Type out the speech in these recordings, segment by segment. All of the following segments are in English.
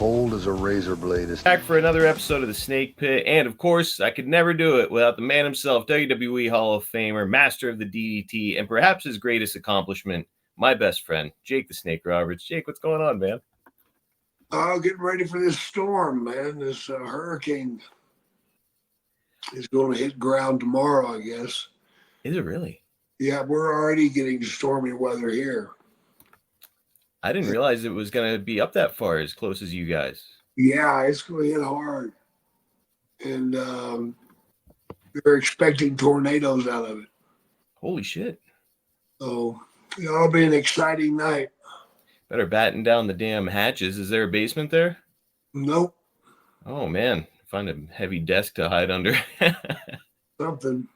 cold as a razor blade. Back for another episode of the Snake Pit, and of course, I could never do it without the man himself, WWE Hall of Famer, master of the DDT, and perhaps his greatest accomplishment, my best friend, Jake the Snake Roberts. Jake, what's going on, man? Oh, getting ready for this storm, man. This hurricane is going to hit ground tomorrow, I guess. Is it really? Yeah, we're already getting stormy weather here. I didn't realize it was going to be up that far, as close as you guys. Yeah, it's going to hit hard. And they're expecting tornadoes out of it. Holy shit. So, it'll be an exciting night. Better batten down the damn hatches. Is there a basement there? Nope. Oh, man. Find a heavy desk to hide under. Something.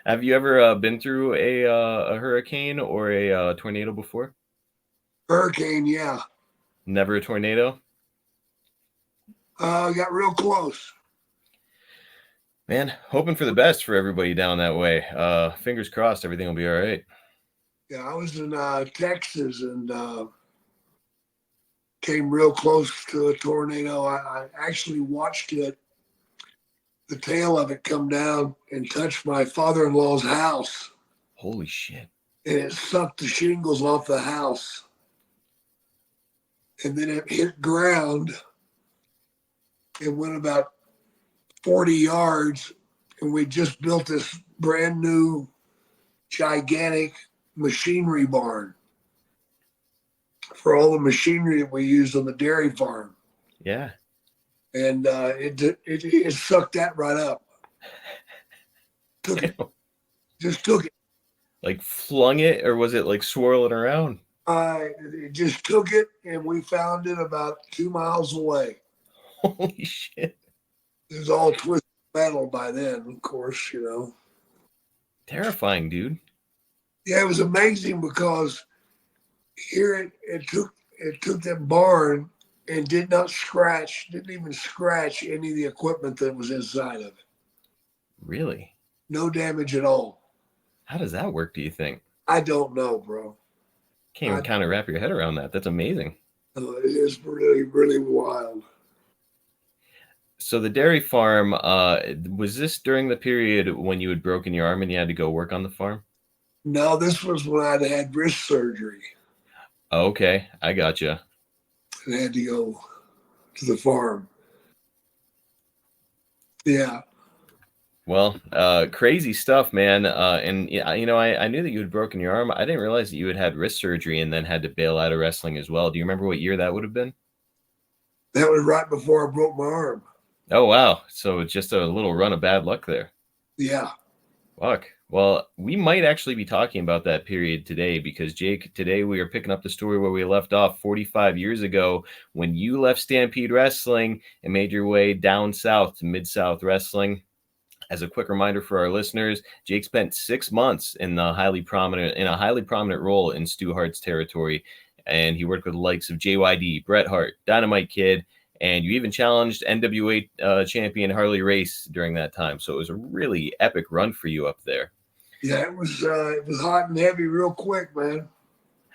Have you ever been through a hurricane or a tornado before? Hurricane, yeah. Never a tornado? Got real close. Man, hoping for the best for everybody down that way. Fingers crossed everything will be all right. Yeah, I was in Texas and came real close to a tornado. I actually watched it, the tail of it come down and touch my father-in-law's house. Holy shit. And it sucked the shingles off the house. And then it hit ground and went about 40 yards. And we just built this brand new, gigantic machinery barn for all the machinery that we use on the dairy farm. Yeah. And it sucked that right up. Took it. Just took it. Like flung it, or was it like swirling around? It just took it, and we found it about 2 miles away. Holy shit. It was all twisted metal by then, of course, Terrifying, dude. Yeah, it was amazing because here it took that barn and didn't even scratch any of the equipment that was inside of it. Really? No damage at all. How does that work, do you think? I don't know, bro. Can't even kind of wrap your head around that. That's amazing. It is really, really wild. So the dairy farm, was this during the period when you had broken your arm and you had to go work on the farm? No, this was when I'd had wrist surgery. Okay, I gotcha. And had to go to the farm. Yeah. Well, crazy stuff, man. And I knew that you had broken your arm. I didn't realize that you had wrist surgery and then had to bail out of wrestling as well. Do you remember what year that would have been? That was right before I broke my arm. Oh, wow. So it's just a little run of bad luck there. Yeah. Fuck. Well, we might actually be talking about that period today because, Jake, today we are picking up the story where we left off 45 years ago when you left Stampede Wrestling and made your way down south to Mid-South Wrestling. As a quick reminder for our listeners, Jake spent 6 months in a highly prominent role in Stu Hart's territory, and he worked with the likes of JYD, Bret Hart, Dynamite Kid, and you even challenged NWA champion Harley Race during that time. So it was a really epic run for you up there. Yeah, it was hot and heavy real quick, man.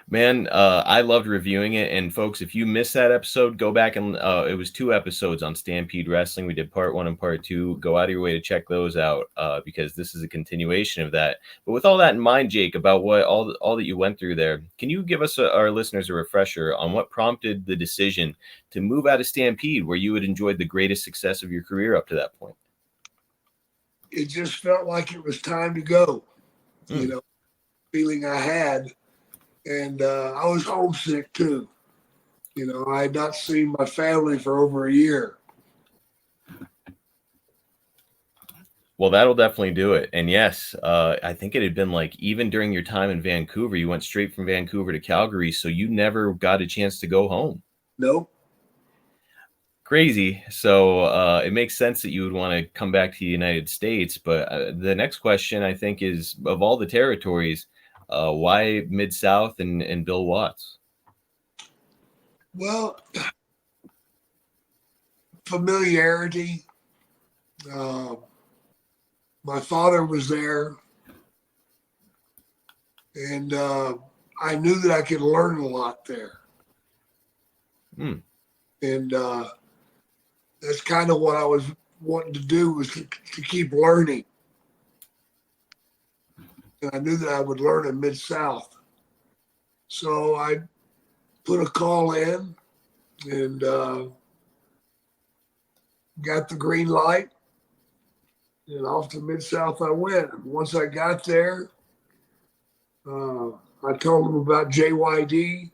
Man, I loved reviewing it. And folks, if you missed that episode, go back and it was 2 episodes on Stampede Wrestling. We did part 1 and part 2. Go out of your way to check those out because this is a continuation of that. But with all that in mind, Jake, about what all that you went through there, can you give us our listeners a refresher on what prompted the decision to move out of Stampede, where you had enjoyed the greatest success of your career up to that point? It just felt like it was time to go. Feeling I had. And I was homesick too. I had not seen my family for over a year. Well, that'll definitely do it. And yes, I think it had been like even during your time in Vancouver, you went straight from Vancouver to Calgary, so you never got a chance to go home. Nope. Crazy. So it makes sense that you would want to come back to the United States. But the next question, I think, is of all the territories, why Mid-South and Bill Watts? Well, familiarity. My father was there, and I knew that I could learn a lot there. And that's kind of what I was wanting to do, was to keep learning. And I knew that I would learn in Mid-South. So I put a call in and got the green light, and off to Mid-South I went. Once I got there, I told him about JYD,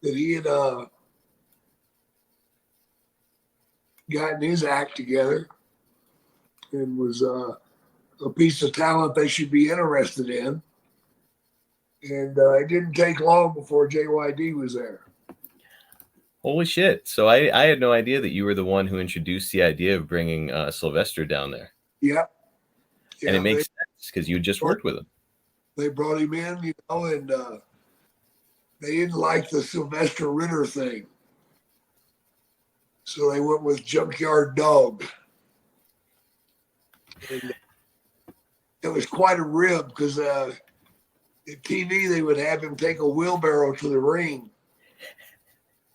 that he had gotten his act together and was a piece of talent they should be interested in. And it didn't take long before JYD was there. Holy shit. So I had no idea that you were the one who introduced the idea of bringing Sylvester down there. Yep. And it Yeah, makes sense because you just worked with him. they brought him in, and they didn't like the Sylvester Ritter thing. So they went with Junkyard Dog. And it was quite a rib because at TV they would have him take a wheelbarrow to the ring,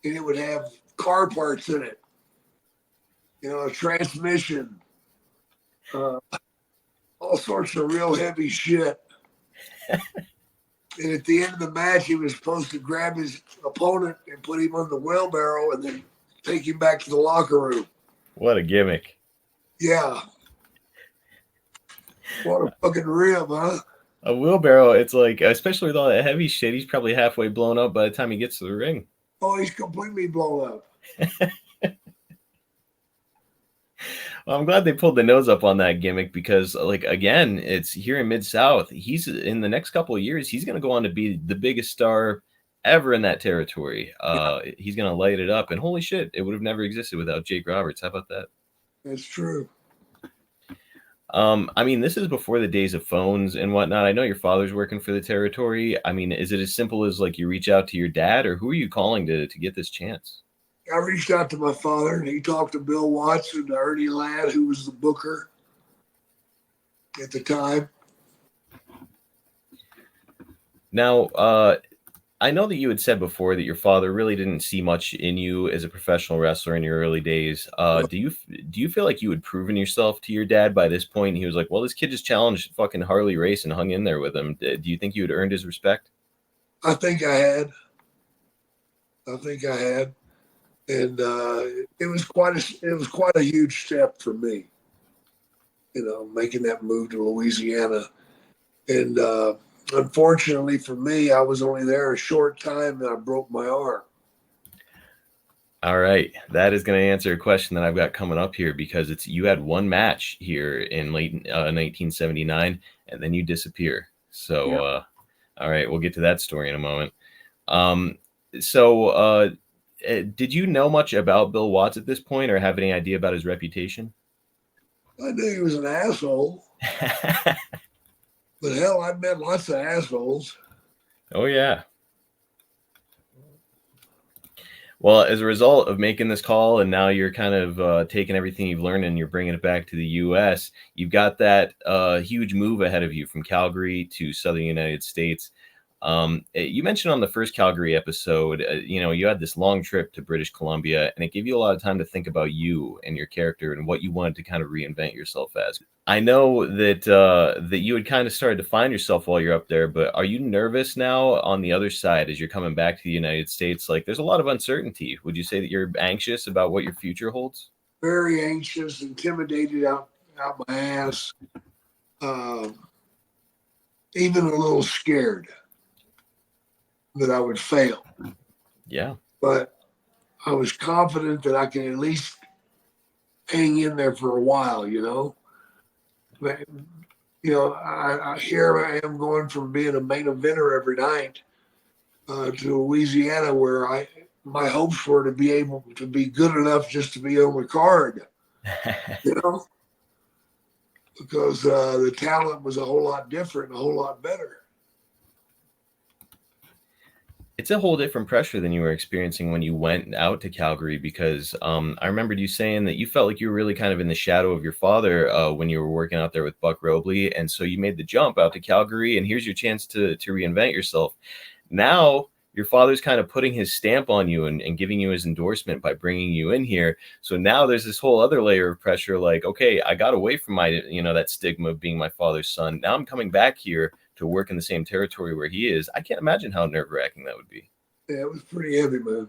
and it would have car parts in it, a transmission, all sorts of real heavy shit. And at the end of the match, he was supposed to grab his opponent and put him on the wheelbarrow and then take him back to the locker room. What a gimmick. Yeah. What a fucking rib, huh? A wheelbarrow, it's like, especially with all that heavy shit, he's probably halfway blown up by the time he gets to the ring. Oh, he's completely blown up. Well, I'm glad they pulled the nose up on that gimmick because, like, again, it's here in Mid-South. He's in the next couple of years, he's going to go on to be the biggest star ever in that territory. He's going to light it up. And holy shit, it would have never existed without Jake Roberts. How about that? That's true. I mean, this is before the days of phones and whatnot. I know your father's working for the territory. I mean, is it as simple as like you reach out to your dad, or who are you calling to get this chance? I reached out to my father, and he talked to Bill Watts and Ernie Ladd, who was the booker at the time. Now, I know that you had said before that your father really didn't see much in you as a professional wrestler in your early days. Do you feel like you had proven yourself to your dad by this point? He was like, "Well, this kid just challenged fucking Harley Race and hung in there with him." Do you think you had earned his respect? I think I had. And it was quite a huge step for me, making that move to Louisiana. And unfortunately for me, I was only there a short time and I broke my arm. All right, that is going to answer a question that I've got coming up here, because you had one match here in late 1979, and then you disappear. So, Yeah. All right, we'll get to that story in a moment. Did you know much about Bill Watts at this point, or have any idea about his reputation? I knew he was an asshole, but hell, I've met lots of assholes. Oh, yeah. Well, as a result of making this call, and now you're kind of taking everything you've learned and you're bringing it back to the U.S., you've got that huge move ahead of you from Calgary to Southern United States. You mentioned on the first Calgary episode, you had this long trip to British Columbia, and it gave you a lot of time to think about you and your character and what you wanted to kind of reinvent yourself as. I know that that you had kind of started to find yourself while you're up there, but are you nervous now on the other side as you're coming back to the United States? Like, there's a lot of uncertainty. Would you say that you're anxious about what your future holds? Very anxious, intimidated out my ass, even a little scared that I would fail. Yeah. But I was confident that I could at least hang in there for a while, But, here I am going from being a main eventer every night to Louisiana, where my hopes were to be able to be good enough just to be on the card, because the talent was a whole lot different, a whole lot better. It's a whole different pressure than you were experiencing when you went out to Calgary, because I remembered you saying that you felt like you were really kind of in the shadow of your father when you were working out there with Buck Robley. And so you made the jump out to Calgary, and here's your chance to reinvent yourself. Now your father's kind of putting his stamp on you and giving you his endorsement by bringing you in here. So now there's this whole other layer of pressure. Like, okay, I got away from my, that stigma of being my father's son. Now I'm coming back here to work in the same territory where he is. I can't imagine how nerve-wracking that would be. Yeah, it was pretty heavy, man.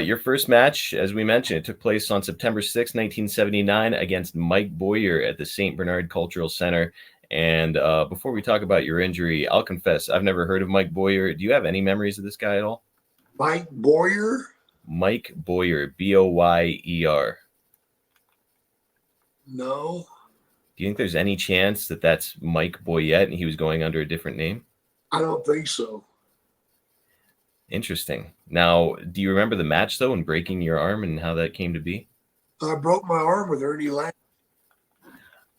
Your first match, as we mentioned, it took place on September 6, 1979 against Mike Boyer at the St. Bernard Cultural Center. And before we talk about your injury, I'll confess, I've never heard of Mike Boyer. Do you have any memories of this guy at all? Mike Boyer? Mike Boyer, Boyer. No. Do you think there's any chance that that's Mike Boyette and he was going under a different name? I don't think so. Interesting. Now, do you remember the match, though, and breaking your arm and how that came to be? I broke my arm with Ernie Ladd.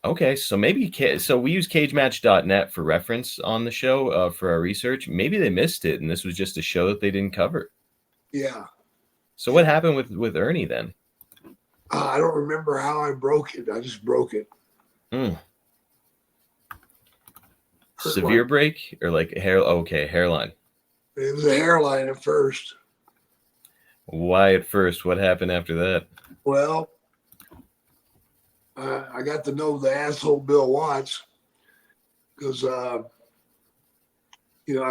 Okay, so maybe so we use cagematch.net for reference on the show for our research. Maybe they missed it, and this was just a show that they didn't cover. Yeah. So what happened with Ernie then? I don't remember how I broke it. I just broke it. Severe break or like hair? Okay, hairline. It was a hairline at first. Why at first? What happened after that? Well, I got to know the asshole Bill Watts because, I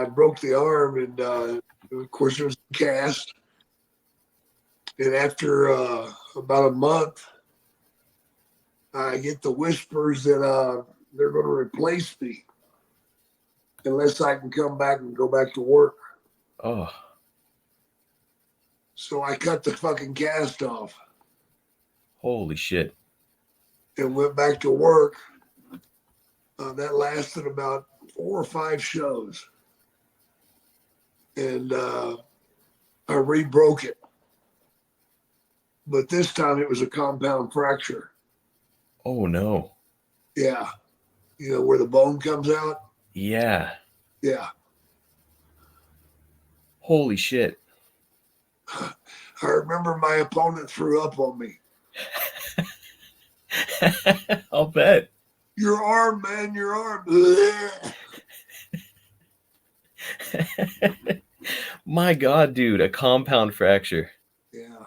broke the arm and, of course, it was a cast. And after about a month, I get the whispers that they're going to replace me unless I can come back and go back to work. Oh. So I cut the fucking cast off. Holy shit. And went back to work. That lasted about 4 or 5 shows. And I re-broke it. But this time it was a compound fracture. Oh, no. Yeah. Where the bone comes out? Yeah. Yeah. Holy shit. I remember my opponent threw up on me. I'll bet. Your arm, man, your arm. My God, dude, a compound fracture. Yeah.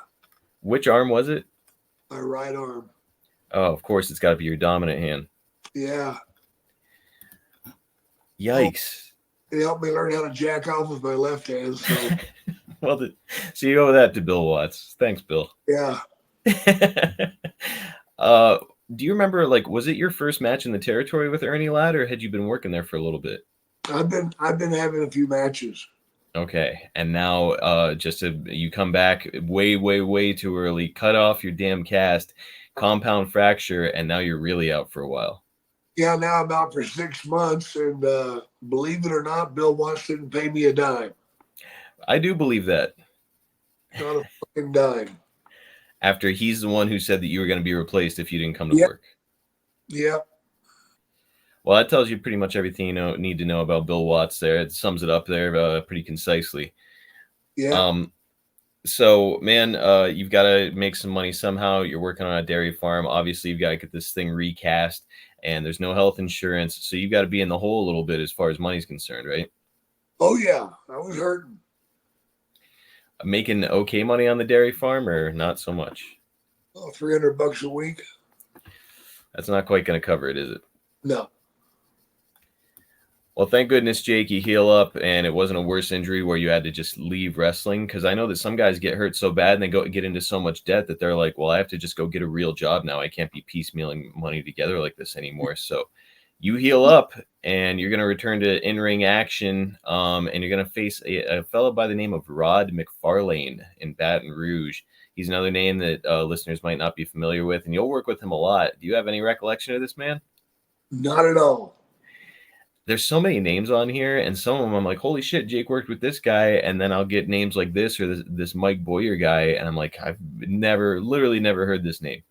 Which arm was it? My right arm. Oh, of course, it's got to be your dominant hand. Yeah. Yikes. It helped me learn how to jack off with my left hand. So, well, so you owe that to Bill Watts. Thanks, Bill. Yeah. Do you remember, was it your first match in the territory with Ernie Ladd, or had you been working there for a little bit? I've been having a few matches. Okay, and now you come back way, way, way too early, cut off your damn cast, compound fracture, and now you're really out for a while. Yeah, now I'm out for 6 months, and believe it or not, Bill Watts didn't pay me a dime. I do believe that. Not a fucking dime. After he's the one who said that you were going to be replaced if you didn't come to work. Yep. Well, that tells you pretty much everything you need to know about Bill Watts there. It sums it up there pretty concisely. Yeah. So, man, you've got to make some money somehow. You're working on a dairy farm. Obviously, you've got to get this thing recast, and there's no health insurance. So you've got to be in the hole a little bit as far as money's concerned, right? Oh, yeah. I was hurting. Making okay money on the dairy farm or not so much? Oh, $300 a week. That's not quite going to cover it, is it? No. Well, thank goodness, Jake, you heal up, and it wasn't a worse injury where you had to just leave wrestling. Because I know that some guys get hurt so bad and they get into so much debt that they're like, well, I have to just go get a real job now. I can't be piecemealing money together like this anymore. So you heal up, and you're going to return to in-ring action, and you're going to face a fellow by the name of Rod McFarlane in Baton Rouge. He's another name that listeners might not be familiar with, and you'll work with him a lot. Do you have any recollection of this man? Not at all. There's so many names on here, and some of them I'm like, holy shit, Jake worked with this guy, and then I'll get names like this or this Mike Boyer guy, and I'm like, I've literally never heard this name.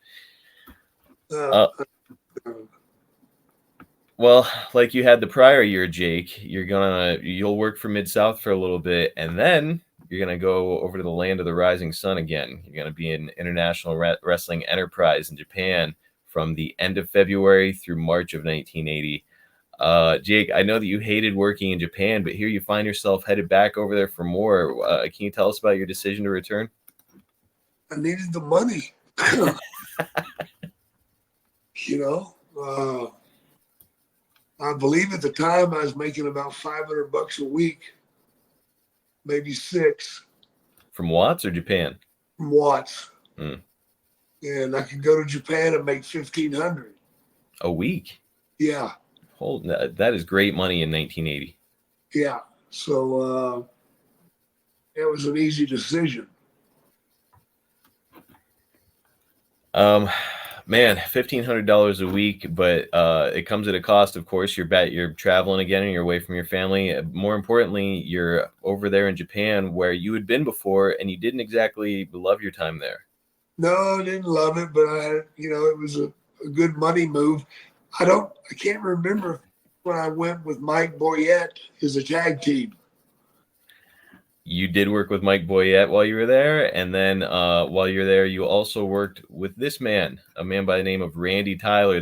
Well, like you had the prior year, Jake, you'll work for Mid-South for a little bit, and then you're going to go over to the land of the rising sun again. You're going to be in International Wrestling Enterprise in Japan from the end of February through March of 1980. Jake, I know that you hated working in Japan, but here you find yourself headed back over there for more. Can you tell us about your decision to return? I needed the money. You know, I believe at the time I was making about $500 a week, maybe six From Watts or Japan? from Watts, Mm. and I could go to Japan and make 1,500. A week? Yeah, That is great money in 1980. yeah. So it was an easy decision. Man, $1,500 a week, but it comes at a cost. Of course, you're traveling again, and you're away from your family. More importantly, you're over there in Japan, where you had been before, and you didn't exactly love your time there. No, I didn't love it, but I had, it was a good money move. I can't remember when I went with Mike Boyette as a tag team. You did work with Mike Boyette while you were there, and then while you're there, you also worked with this man, a man by the name of Randy Tyler.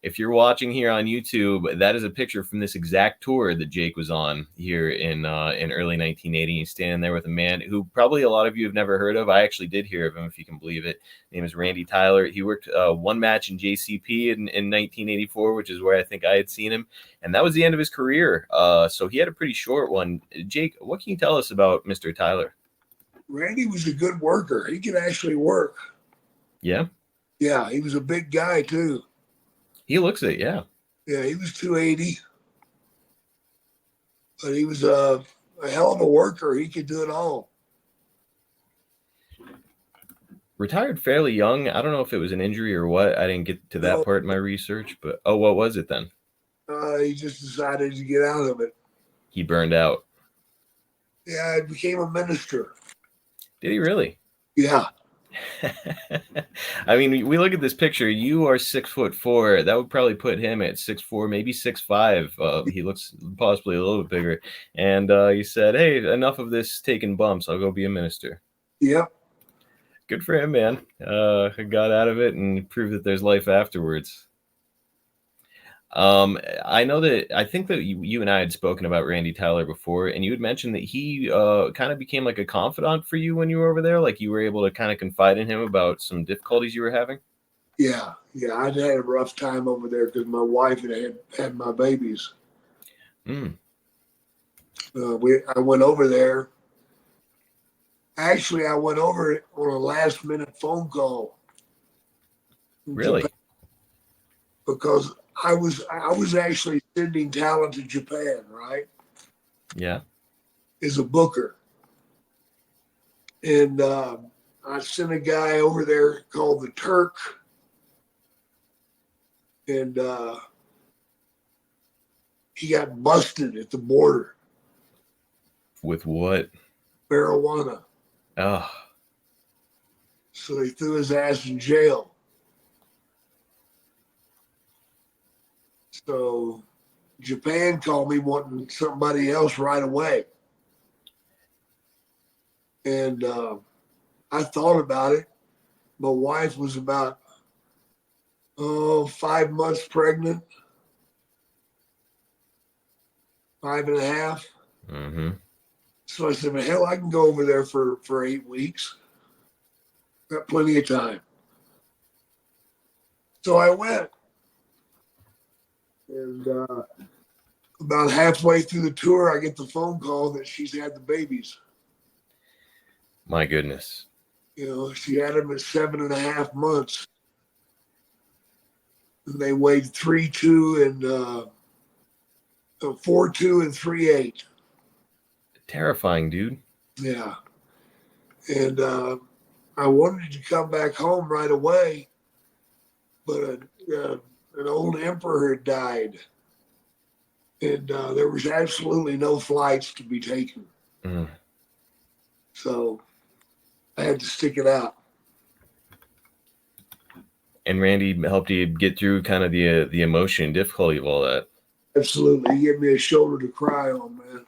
If you're watching here on YouTube, that is a picture from this exact tour that Jake was on here in early 1980. He's standing there with a man who probably a lot of you have never heard of. I actually did hear of him, if you can believe it. His name is Randy Tyler. He worked one match in JCP in 1984, which is where I think I had seen him, and that was the end of his career. So he had a pretty short one. Jake, what can you tell us about Mr. Tyler? Randy was a good worker. He could actually work. Yeah, Yeah, he was a big guy too. he looks it. Yeah. Yeah, he was 280, but he was a hell of a worker. He could do it all. Retired fairly young. I don't know if it was an injury or what. I didn't get to that No, part in my research, but what was it then? he just decided to get out of it. He burned out. Yeah, he became a minister. Did he really? Yeah, I mean, we look at this picture. You are 6'4". That would probably put him at 6'4", maybe 6'5". He looks possibly a little bit bigger. And he said, "Hey, enough of this taking bumps. I'll go be a minister." yep, Good for him, man. Got out of it and proved that there's life afterwards. I know that I think that you and I had spoken about Randy Tyler before, and you had mentioned that he kind of became like a confidant for you when you were over there. Like you were able to kind of confide in him about some difficulties you were having. yeah, yeah. I'd had a rough time over there because my wife had my babies. Mm, I went over there. Actually, I went over on a last minute phone call from really? Japan because I was actually sending talent to Japan, right, Yeah. as a booker, and I sent a guy over there called the Turk, and he got busted at the border, With what? marijuana. Oh, So they threw his ass in jail. So Japan called me wanting somebody else right away. And I thought about it. My wife was about 5 months pregnant, 5.5. mm-hmm. So I said, well, hell, I can go over there for 8 weeks. Got plenty of time. So I went. And about halfway through the tour, I get the phone call that she's had the babies. My goodness. She had them at 7.5 months. And they weighed 3.2 and 4.2 and 3.8. Terrifying, dude. Yeah. And I wanted to come back home right away, but an old emperor had died. And there was absolutely no flights to be taken. Mm. So I had to stick it out. And Randy helped you get through kind of the emotion and difficulty of all that. Absolutely. He gave me a shoulder to cry on, man.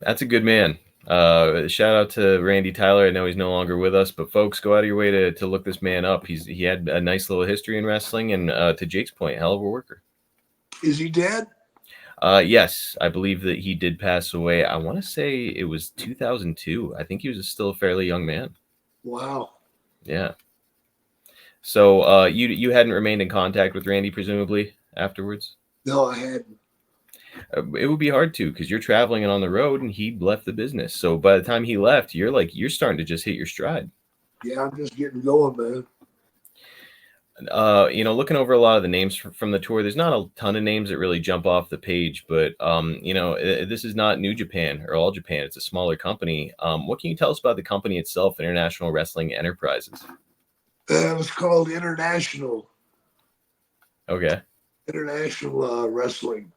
That's a good man. Shout out to Randy Tyler. I know he's no longer with us, but folks, go out of your way to look this man up. He had a nice little history in wrestling, and to Jake's point, hell of a worker. Is he dead? Yes, I believe that he did pass away. I want to say it was 2002. I think he was still a fairly young man. Wow. Yeah. So you hadn't remained in contact with Randy presumably afterwards. No, I hadn't. It would be hard to because you're traveling and on the road, and he left the business. So by the time he left, you're starting to just hit your stride. Yeah, I'm just getting going, man. Looking over a lot of the names from the tour, there's not a ton of names that really jump off the page, but this is not New Japan or All Japan. It's a smaller company. What can you tell us about the company itself, International Wrestling Enterprises? It was called International Okay. Wrestling.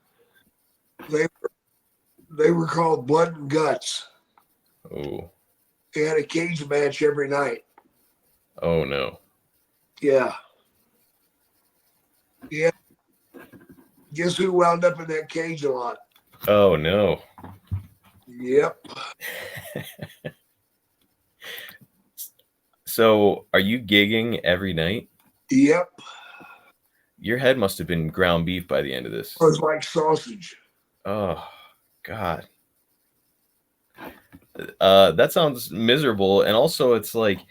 They were called Blood and Guts. Oh. They had a cage match every night. Oh no. Yeah. Yeah. Guess who wound up in that cage a lot? Oh no. Yep. So, are you gigging every night? Yep. Your head must have been ground beef by the end of this. It was like sausage. Oh God. That sounds miserable. And also, it's like,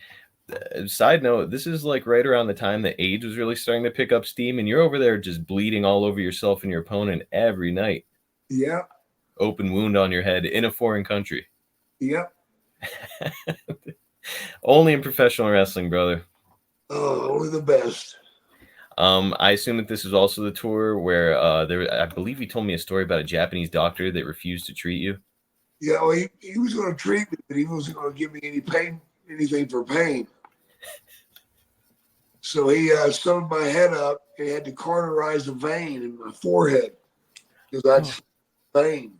side note, this is like right around the time that AIDS was really starting to pick up steam, and you're over there just bleeding all over yourself and your opponent every night. Yeah. Open wound on your head in a foreign country. Yep. Only in professional wrestling, brother. Oh, only the best. I assume that this is also the tour where I believe he told me a story about a Japanese doctor that refused to treat you. Yeah, well, he was going to treat me, but he wasn't going to give me anything for pain. So he sewed my head up and had to cauterize a vein in my forehead because that's vein.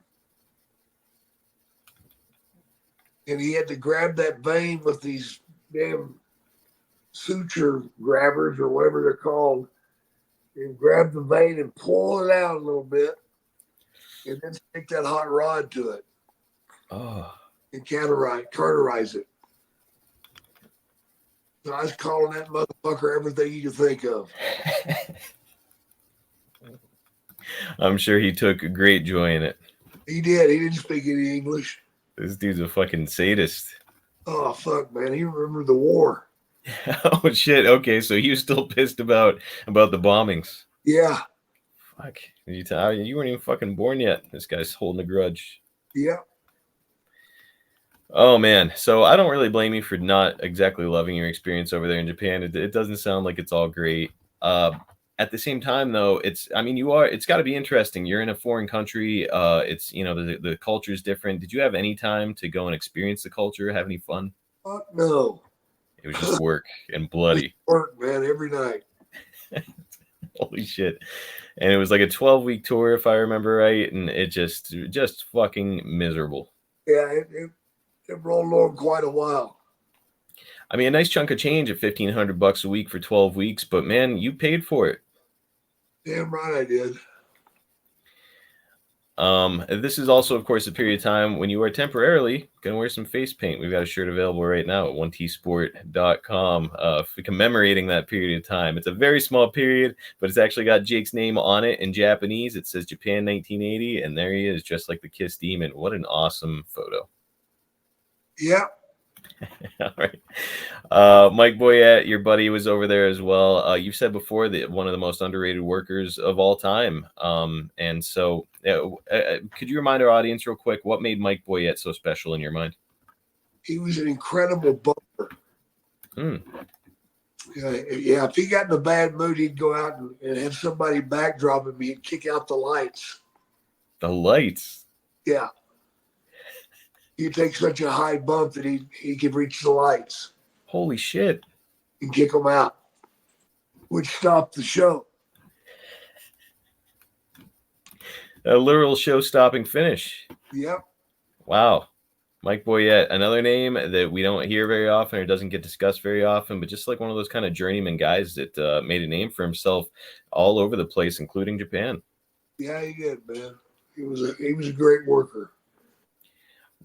And he had to grab that vein with these damn suture grabbers or whatever they're called, and grab the vein and pull it out a little bit, and then stick that hot rod to it. Oh. And cauterize it. So I was calling that motherfucker everything you could think of. I'm sure he took great joy in it. He did. He didn't speak any English. This dude's a fucking sadist. Oh, fuck, man. He remembered the war. Oh, shit. Okay, so he was still pissed about the bombings. Yeah. Fuck. You weren't even fucking born yet. This guy's holding a grudge. Yeah. Oh, man. So I don't really blame you for not exactly loving your experience over there in Japan. It doesn't sound like it's all great. At the same time, though, it's got to be interesting. You're in a foreign country. It's, the culture is different. Did you have any time to go and experience the culture, have any fun? Fuck no. It was just work and bloody. Work, man, every night. Holy shit. And it was like a 12-week tour, if I remember right. And it just fucking miserable. Yeah, it rolled on quite a while. I mean, a nice chunk of change at $1,500 a week for 12 weeks, but man, you paid for it. Damn right I did. This is also, of course, a period of time when you are temporarily going to wear some face paint. We've got a shirt available right now at 1tsport.com commemorating that period of time. It's a very small period, but it's actually got Jake's name on it in Japanese. It says Japan 1980, and there he is, just like the Kiss Demon. What an awesome photo. Yeah. All right. Mike Boyette, your buddy, was over there as well. You've said before that one of the most underrated workers of all time. And so could you remind our audience real quick, what made Mike Boyette so special in your mind? He was an incredible bumper. Yeah, if he got in a bad mood, he'd go out and have somebody backdrop him. He'd kick out the lights. The lights? Yeah. He'd take such a high bump that he could reach the lights. Holy shit. And kick them out, which stopped the show. A literal show-stopping finish. Yep. Wow. Mike Boyette, another name that we don't hear very often or doesn't get discussed very often, but just like one of those kind of journeyman guys that made a name for himself all over the place, including Japan. Yeah, he did, man. He was a great worker.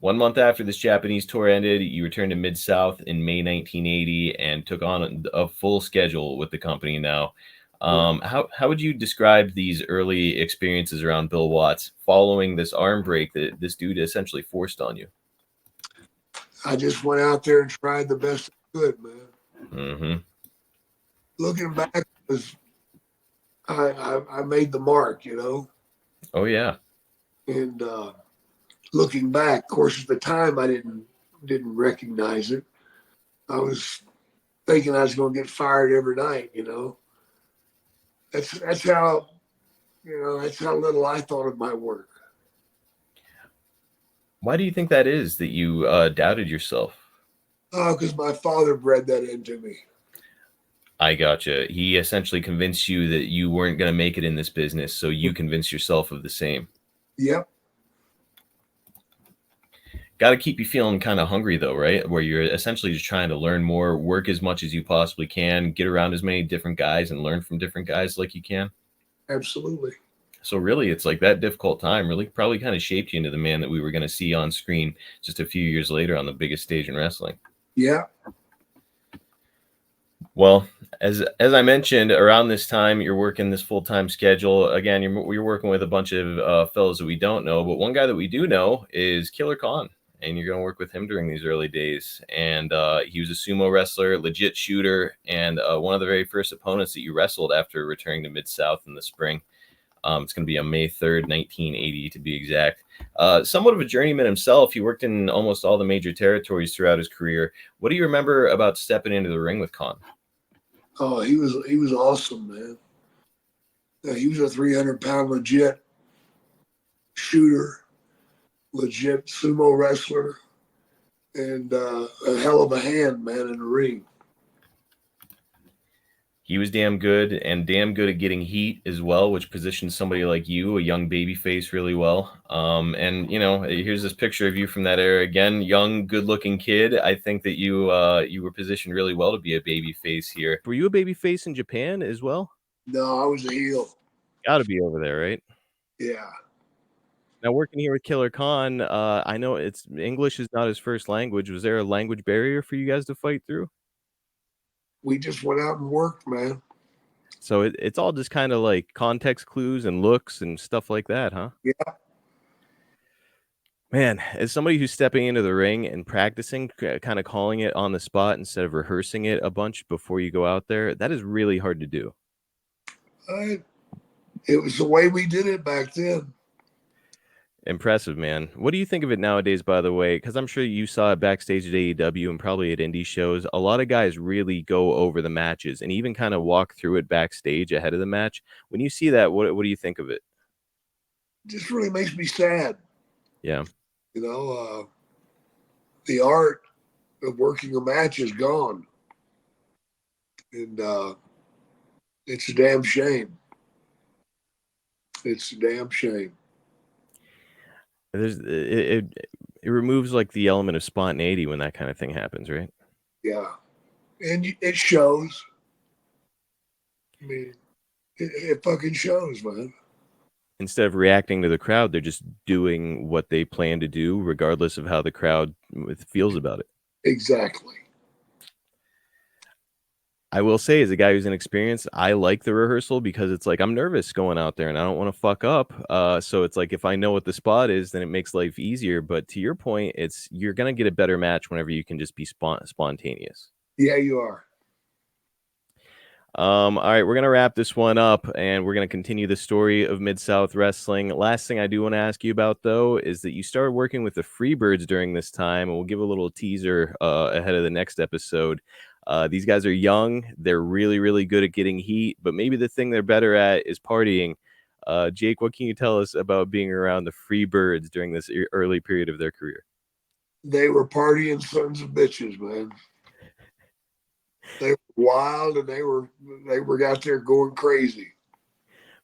1 month after this Japanese tour ended, you returned to Mid South in May 1980 and took on a full schedule with the company now. Yeah. How would you describe these early experiences around Bill Watts following this arm break that this dude essentially forced on you? I just went out there and tried the best I could, man. Hmm. Looking back, was I made the mark, you know, Oh yeah. and looking back, of course, at the time I didn't recognize it. I was thinking I was going to get fired every night, you know. That's how that's how little I thought of my work. Why do you think that is that you doubted yourself? Because my father bred that into me. I gotcha. He essentially convinced you that you weren't going to make it in this business, so you convinced yourself of the same. Yep, Got to keep you feeling kind of hungry, though, right? Where you're essentially just trying to learn more, work as much as you possibly can, get around as many different guys, and learn from different guys like you can. absolutely. So, really, it's like that difficult time really probably kind of shaped you into the man that we were going to see on screen just a few years later on the biggest stage in wrestling. Yeah, Well, as I mentioned, around this time you're working this full time schedule. Again, you're working with a bunch of fellows that we don't know, but one guy that we do know is Killer Khan, and you're going to work with him during these early days. And he was a sumo wrestler, legit shooter, and one of the very first opponents that you wrestled after returning to Mid South in the spring. It's going to be on May 3rd, 1980, to be exact. Somewhat of a journeyman himself, he worked in almost all the major territories throughout his career. What do you remember about stepping into the ring with Khan? oh, he was awesome, man. He was a 300-pound legit shooter, legit sumo wrestler, and a hell of a hand, man, in the ring. He was damn good and damn good at getting heat as well, which positions somebody like you, a young baby face, really well. And here's this picture of you from that era again, young, good-looking kid. I think that you were positioned really well to be a baby face here. Were you a baby face in Japan as well? No, I was a heel. Got to be over there, right? Yeah, Now working here with Killer Khan, I know it's English is not his first language. Was there a language barrier for you guys to fight through? we just went out and worked, man. So it's all just kind of like context clues and looks and stuff like that, huh? Yeah, Man, as somebody who's stepping into the ring and practicing, kind of calling it on the spot instead of rehearsing it a bunch before you go out there, that is really hard to do. I, it was the way we did it back then. Impressive, man. What do you think of it nowadays, by the way? Because I'm sure you saw it backstage at AEW and probably at indie shows. A lot of guys really go over the matches and even kind of walk through it backstage ahead of the match. When you see that, what do you think of it? It just really makes me sad. Yeah. You know, the art of working a match is gone, and it's a damn shame. It's a damn shame. It removes like the element of spontaneity when that kind of thing happens, right? Yeah, and it shows. I mean, it fucking shows, man. Instead of reacting to the crowd, they're just doing what they plan to do, regardless of how the crowd feels about it. Exactly. I will say, as a guy who's inexperienced, I like the rehearsal because it's like I'm nervous going out there and I don't want to fuck up. So it's like if I know what the spot is, then it makes life easier. But to your point, you're gonna get a better match whenever you can just be spontaneous. Yeah, you are. All right, we're gonna wrap this one up, and we're gonna continue the story of Mid South Wrestling. Last thing I do want to ask you about, though, is that you started working with the Freebirds during this time, and we'll give a little teaser ahead of the next episode. These guys are young; they're really, really good at getting heat, but maybe the thing they're better at is partying. Jake, what can you tell us about being around the Freebirds during this early period of their career? They were partying sons of bitches, man. They were wild, and they were out there going crazy.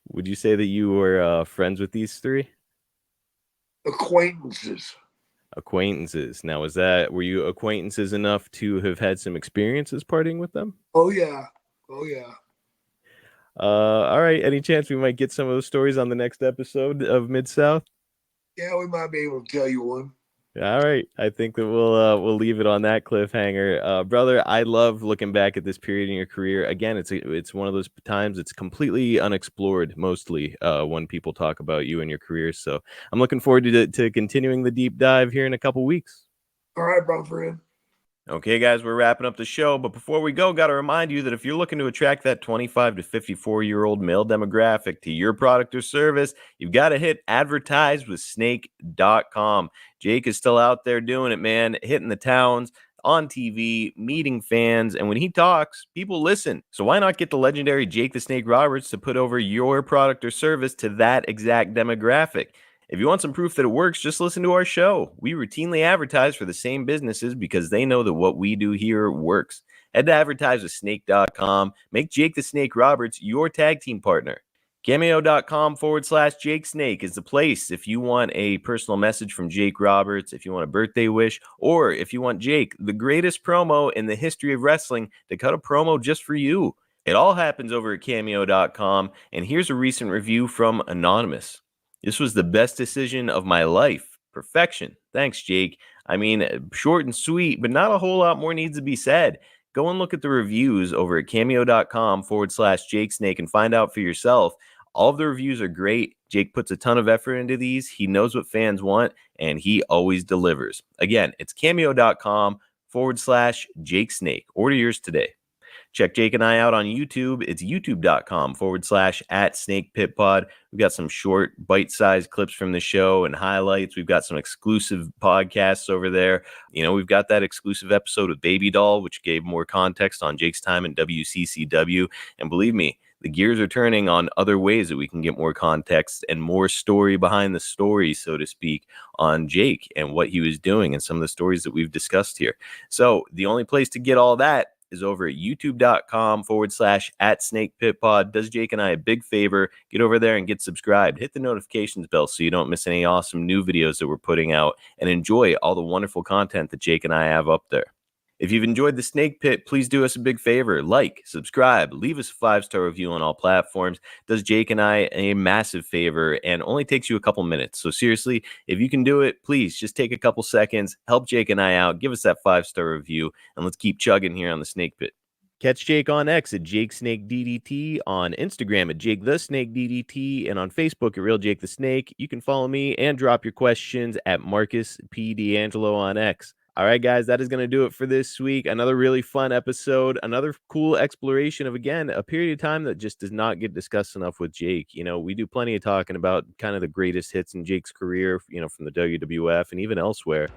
Would you say that you were friends with these three? Acquaintances. Acquaintances. Now, were you acquaintances enough to have had some experiences partying with them? Oh yeah. Oh yeah. All right. Any chance we might get some of those stories on the next episode of Mid South? Yeah, we might be able to tell you one. All right. I think that we'll leave it on that cliffhanger. Brother, I love looking back at this period in your career. Again, it's one of those times it's completely unexplored mostly when people talk about you and your career. So I'm looking forward to continuing the deep dive here in a couple weeks. All right, brother friend. Okay, guys, we're wrapping up the show. But before we go, got to remind you that if you're looking to attract that 25 to 54-year-old male demographic to your product or service, you've got to hit advertise with snake.com. Jake is still out there doing it, man, hitting the towns on TV, meeting fans. And when he talks, people listen. So why not get the legendary Jake the Snake Roberts to put over your product or service to that exact demographic? If you want some proof that it works, just listen to our show. We routinely advertise for the same businesses because they know that what we do here works. Head to advertisewithsnake.com. Make Jake the Snake Roberts your tag team partner. Cameo.com/Jake Snake is the place if you want a personal message from Jake Roberts, if you want a birthday wish, or if you want Jake, the greatest promo in the history of wrestling, to cut a promo just for you. It all happens over at Cameo.com, and here's a recent review from Anonymous. This was the best decision of my life. Perfection. Thanks, Jake. I mean, short and sweet, but not a whole lot more needs to be said. Go and look at the reviews over at cameo.com/Jake Snake and find out for yourself. All of the reviews are great. Jake puts a ton of effort into these. He knows what fans want, and he always delivers. Again, it's cameo.com/Jake Snake. Order yours today. Check Jake and I out on YouTube. It's youtube.com/@SnakePitPod. We've got some short, bite-sized clips from the show and highlights. We've got some exclusive podcasts over there. You know, we've got that exclusive episode with Baby Doll, which gave more context on Jake's time in WCCW. And believe me, the gears are turning on other ways that we can get more context and more story behind the story, so to speak, on Jake and what he was doing and some of the stories that we've discussed here. So the only place to get all that is over at youtube.com/@SnakePitPod. Does Jake and I a big favor. Get over there and get subscribed. Hit the notifications bell so you don't miss any awesome new videos that we're putting out, and enjoy all the wonderful content that Jake and I have up there. If you've enjoyed the Snake Pit, please do us a big favor. Like, subscribe, leave us a 5-star review on all platforms. Does Jake and I a massive favor and only takes you a couple minutes. So seriously, if you can do it, please just take a couple seconds, help Jake and I out, give us that 5-star review, and let's keep chugging here on the Snake Pit. Catch Jake on X at Jake Snake DDT, on Instagram at Jake the Snake DDT, and on Facebook at Real Jake the Snake. You can follow me and drop your questions at Marcus P. D'Angelo on X. All right, guys, that is going to do it for this week. Another really fun episode, another cool exploration of, again, a period of time that just does not get discussed enough with Jake. You know, we do plenty of talking about kind of the greatest hits in Jake's career, you know, from the WWF and even elsewhere.